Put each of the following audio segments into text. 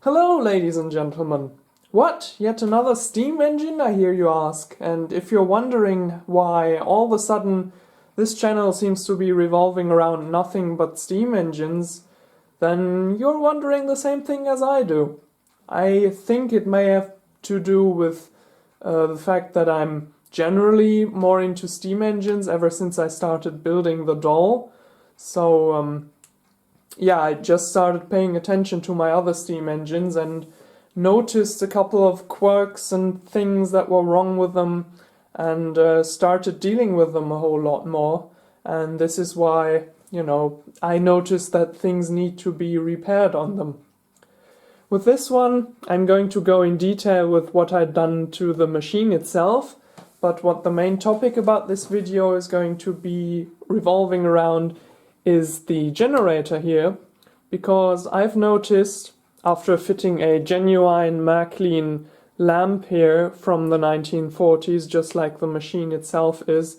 Hello, ladies and gentlemen. What? Yet another steam engine, I hear you ask? And if you're wondering why all of a sudden this channel seems to be revolving around nothing but steam engines, then you're wondering the same thing as I do. I think it may have to do with the fact that I'm generally more into steam engines ever since I started building the doll. So, yeah, I just started paying attention to my other steam engines and noticed a couple of quirks and things that were wrong with them and started dealing with them a whole lot more. And this is why, I noticed that things need to be repaired on them. With this one, I'm going to go in detail with what I'd done to the machine itself, but what the main topic about this video is going to be revolving around is the generator here, because I've noticed, after fitting a genuine Märklin lamp here from the 1940s, just like the machine itself is,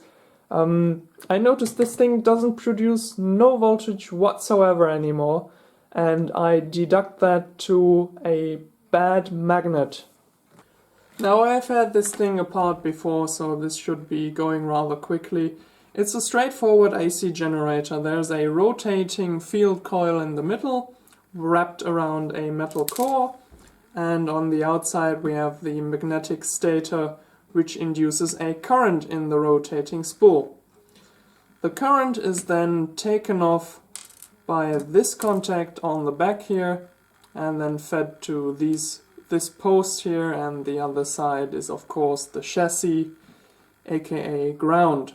I noticed this thing doesn't produce no voltage whatsoever anymore, and I deduct that to a bad magnet. Now, I've had this thing apart before, so this should be going rather quickly. It's a straightforward AC generator. There's a rotating field coil in the middle, wrapped around a metal core, and on the outside we have the magnetic stator, which induces a current in the rotating spool. The current is then taken off by this contact on the back here, and then fed to this post here, and the other side is of course the chassis, aka ground.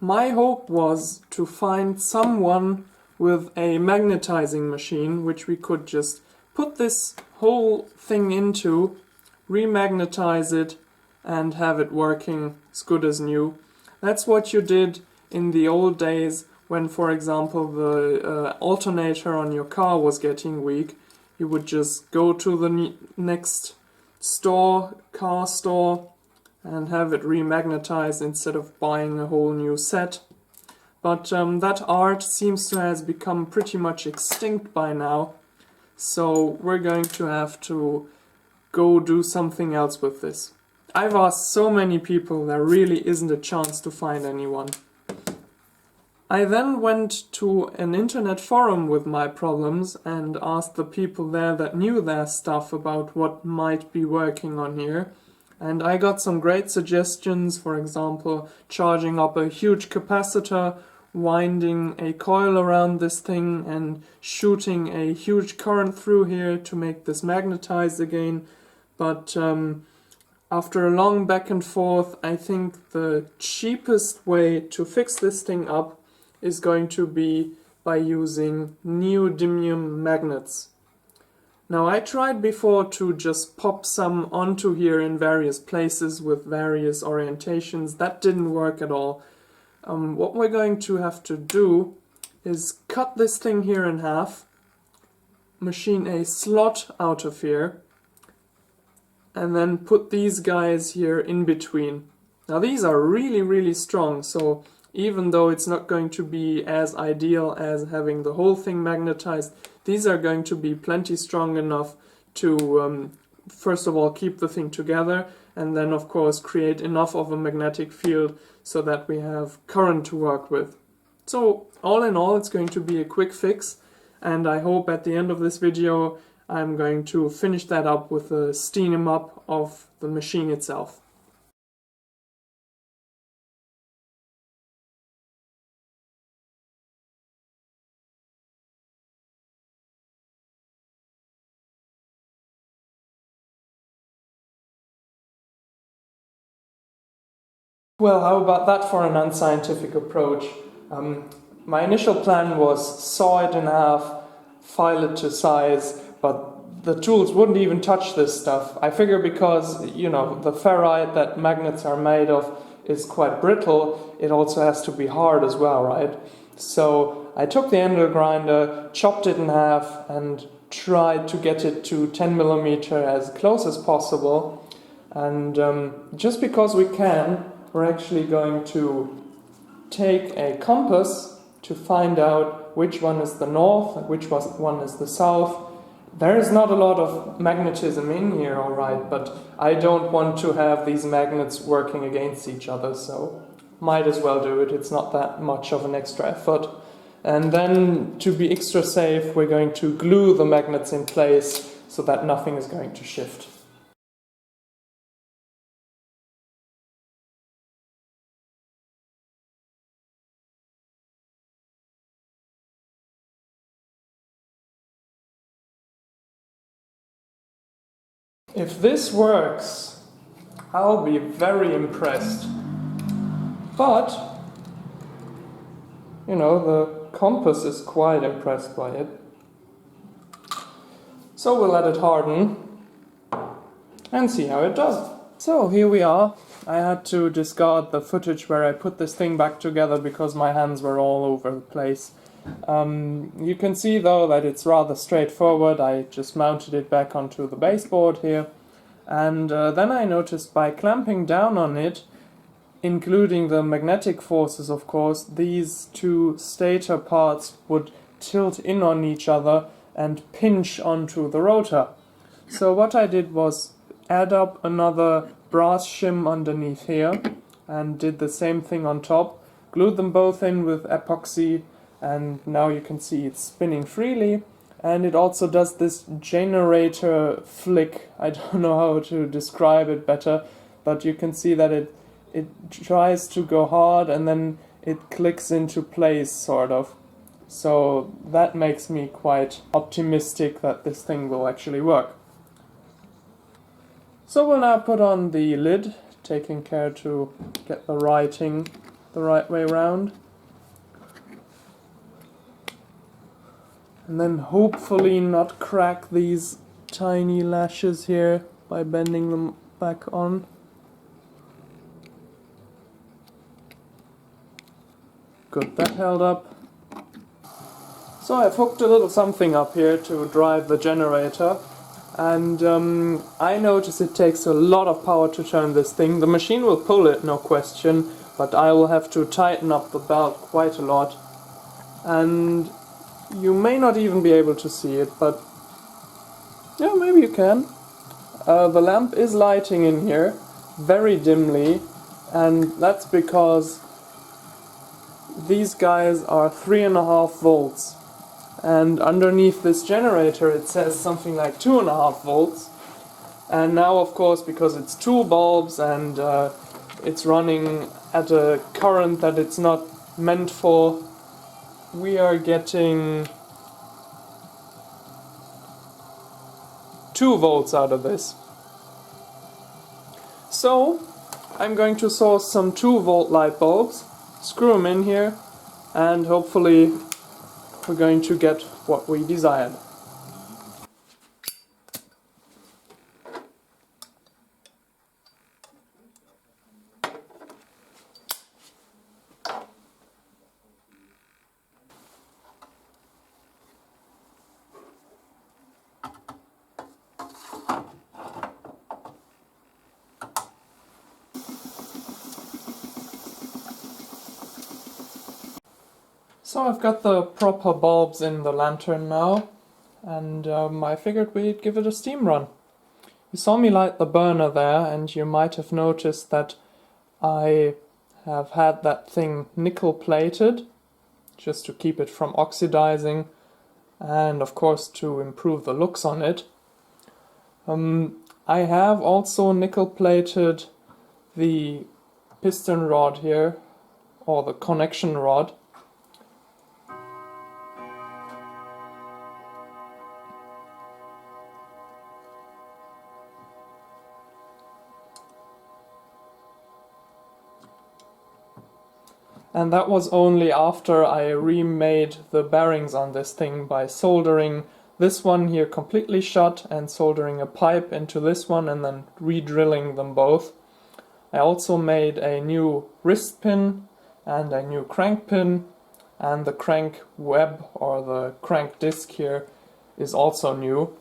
My hope was to find someone with a magnetizing machine which we could just put this whole thing into, remagnetize it, and have it working as good as new. That's what you did in the old days when, for example, the alternator on your car was getting weak. You would just go to the next store, car store, and have it remagnetized instead of buying a whole new set. But that art seems to have become pretty much extinct by now, so we're going to have to go do something else with this. I've asked so many people, there really isn't a chance to find anyone. I then went to an internet forum with my problems and asked the people there that knew their stuff about what might be working on here. And I got some great suggestions, for example, charging up a huge capacitor, winding a coil around this thing and shooting a huge current through here to make this magnetized again. But after a long back and forth, I think the cheapest way to fix this thing up is going to be by using neodymium magnets. Now, I tried before to just pop some onto here in various places with various orientations. That didn't work at all. What we're going to have to do is cut this thing here in half, machine a slot out of here, and then put these guys here in between. Now, these are really strong, so even though it's not going to be as ideal as having the whole thing magnetized, these are going to be plenty strong enough to, first of all, keep the thing together, and then, of course, create enough of a magnetic field so that we have current to work with. So, all in all, it's going to be a quick fix, and I hope at the end of this video I'm going to finish that up with a steam up of the machine itself. Well, how about that for an unscientific approach? My initial plan was saw it in half, file it to size, but the tools wouldn't even touch this stuff. I figure because, the ferrite that magnets are made of is quite brittle, it also has to be hard as well, right? So I took the angle grinder, chopped it in half, and tried to get it to 10mm as close as possible. And just because we can, we're actually going to take a compass to find out which one is the north and which one is the south, There is not a lot of magnetism in here, alright, but I don't want to have these magnets working against each other, so might as well do it. It's not that much of an extra effort. And then, to be extra safe, we're going to glue the magnets in place so that nothing is going to shift. If this works, I'll be very impressed. But, you know, the compass is quite impressed by it. So we'll let it harden and see how it does. So here we are. I had to discard the footage where I put this thing back together because my hands were all over the place. You can see though that it's rather straightforward. I just mounted it back onto the baseboard here, and then I noticed by clamping down on it, including the magnetic forces of course, these two stator parts would tilt in on each other and pinch onto the rotor. So what I did was add up another brass shim underneath here and did the same thing on top, glued them both in with epoxy, and now you can see it's spinning freely, and it also does this generator flick. I don't know how to describe it better, but you can see that it tries to go hard and then it clicks into place, sort of. So that makes me quite optimistic that this thing will actually work. So we'll now put on the lid, taking care to get the writing the right way round. And then hopefully not crack these tiny lashes here by bending them back on. Good, that held up. So I've hooked a little something up here to drive the generator, and I notice it takes a lot of power to turn this thing. The machine will pull it, no question, but I will have to tighten up the belt quite a lot. And you may not even be able to see it, but yeah, maybe you can. The lamp is lighting in here, very dimly, and that's because these guys are 3.5 volts. And underneath this generator it says something like 2.5 volts. And now, of course, because it's 2 bulbs and it's running at a current that it's not meant for, we are getting 2 volts out of this. So I'm going to source some 2-volt light bulbs, screw them in here, and hopefully we're going to get what we desired. So I've got the proper bulbs in the lantern now, and I figured we'd give it a steam run. You saw me light the burner there, and you might have noticed that I have had that thing nickel plated, just to keep it from oxidizing, and of course to improve the looks on it. I have also nickel plated the piston rod here, or the connection rod. And that was only after I remade the bearings on this thing by soldering this one here completely shut and soldering a pipe into this one and then re-drilling them both. I also made a new wrist pin and a new crank pin, and the crank web or the crank disc here is also new.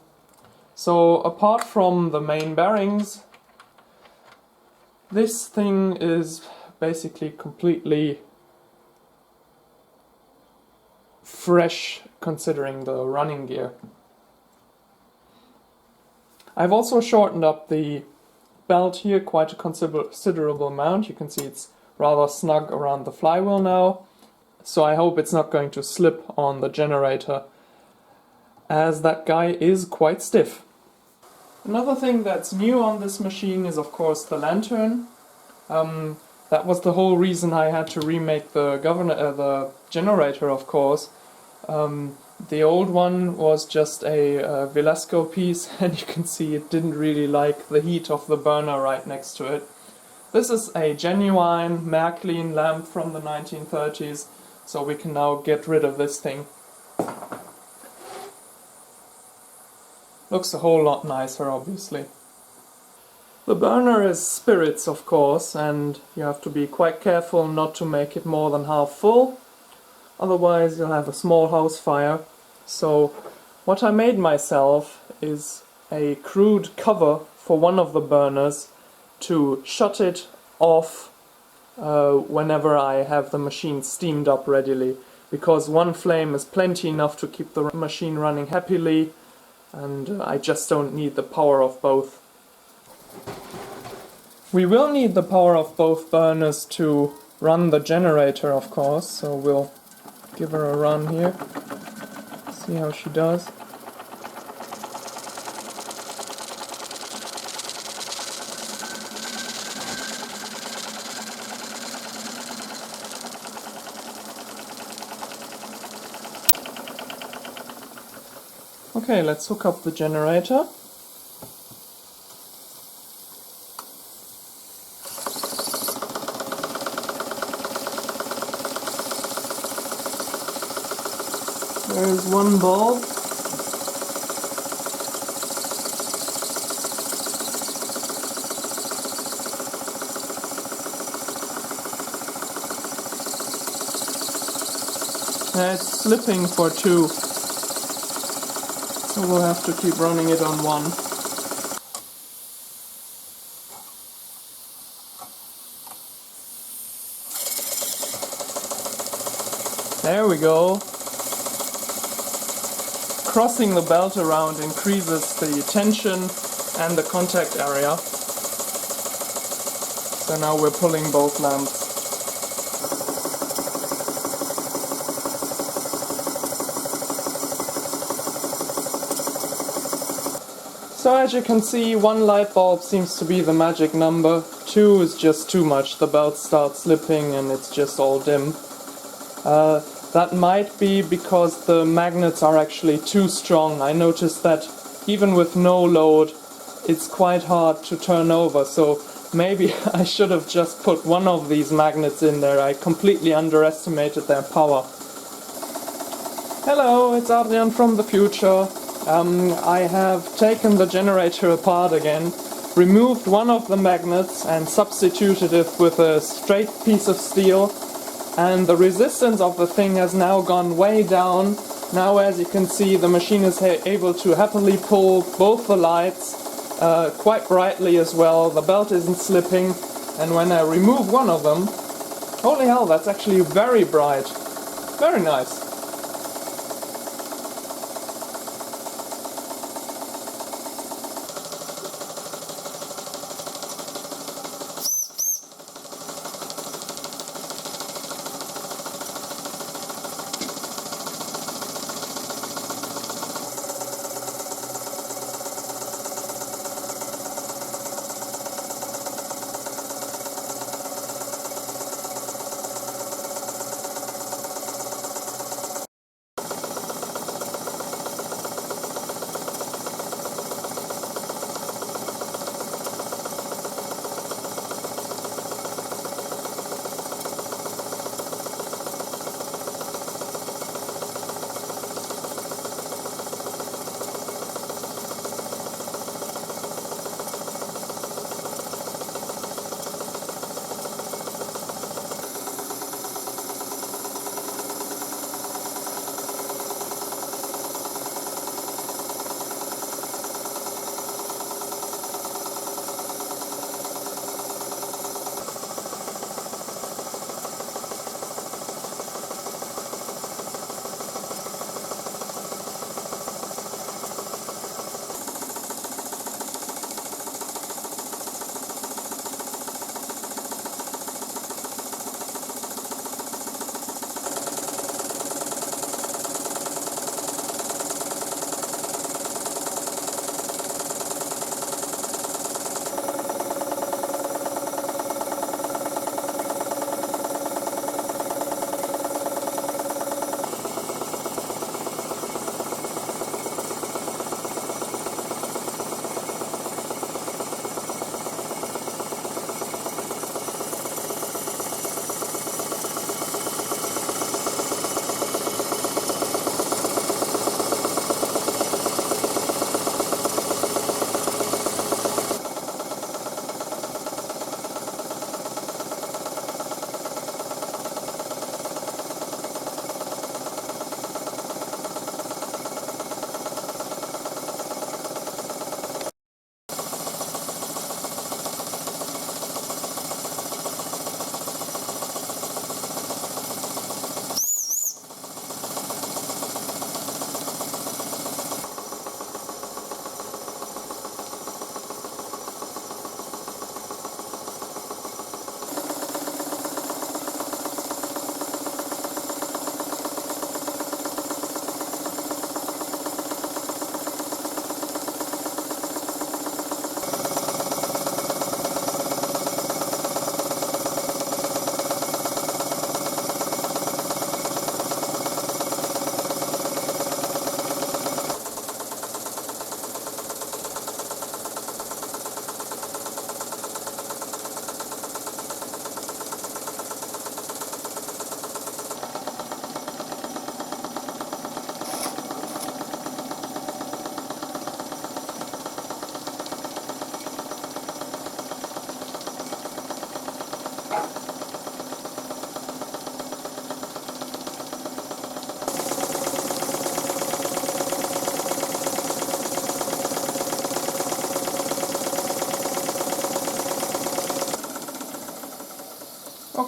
So apart from the main bearings, this thing is basically completely fresh considering the running gear. I've also shortened up the belt here quite a considerable amount. You can see it's rather snug around the flywheel now, so I hope it's not going to slip on the generator, as that guy is quite stiff. Another thing that's new on this machine is of course the lantern. That was the whole reason I had to remake the generator, of course. The old one was just a Velasco piece, and you can see it didn't really like the heat of the burner right next to it. This is a genuine Märklin lamp from the 1930s, so we can now get rid of this thing. Looks a whole lot nicer, obviously. The burner is spirits, of course, and you have to be quite careful not to make it more than half full. Otherwise you'll have a small house fire. So what I made myself is a crude cover for one of the burners to shut it off whenever I have the machine steamed up readily, because one flame is plenty enough to keep the machine running happily, and I just don't need the power of both. We will need the power of both burners to run the generator, of course, so we'll give her a run here, see how she does. Okay, let's hook up the generator. There's one bulb. It's slipping for two, so we'll have to keep running it on one. There we go. Crossing the belt around increases the tension and the contact area. So now we're pulling both lamps. So as you can see, one light bulb seems to be the magic number. Two is just too much. The belt starts slipping and it's just all dim. That might be because the magnets are actually too strong. I noticed that even with no load, it's quite hard to turn over, so maybe I should have just put one of these magnets in there. I completely underestimated their power. Hello, it's Adrian from the future. I have taken the generator apart again, removed one of the magnets and substituted it with a straight piece of steel. And the resistance of the thing has now gone way down. Now, as you can see, the machine is able to happily pull both the lights quite brightly as well. The belt isn't slipping, and when I remove one of them, holy hell, that's actually very bright. Very nice.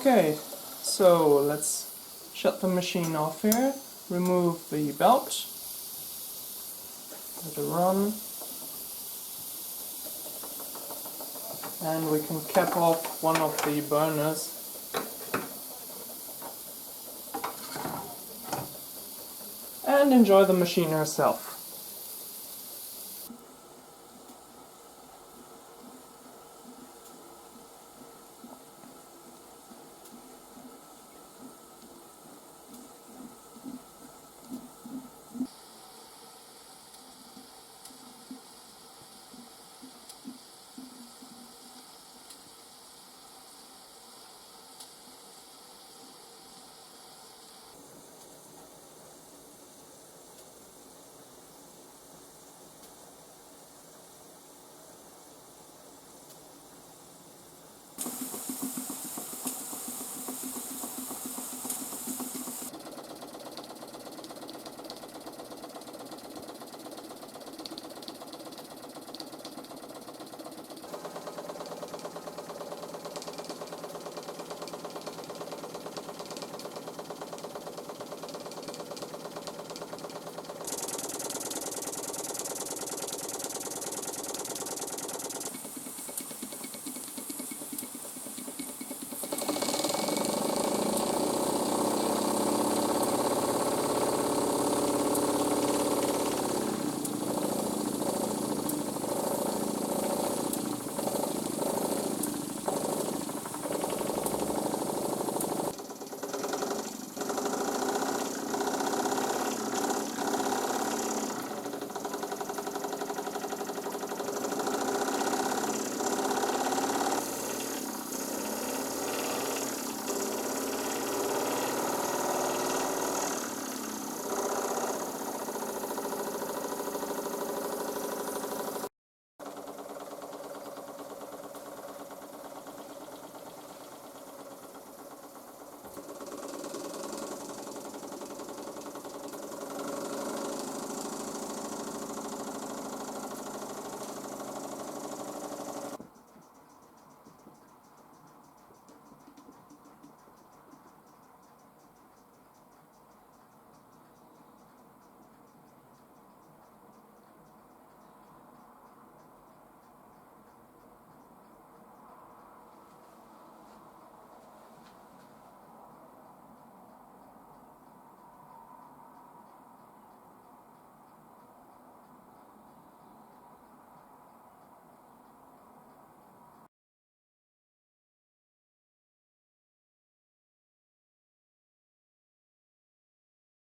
Okay, so let's shut the machine off here, remove the belt, let it run, and we can cap off one of the burners. And enjoy the machine herself.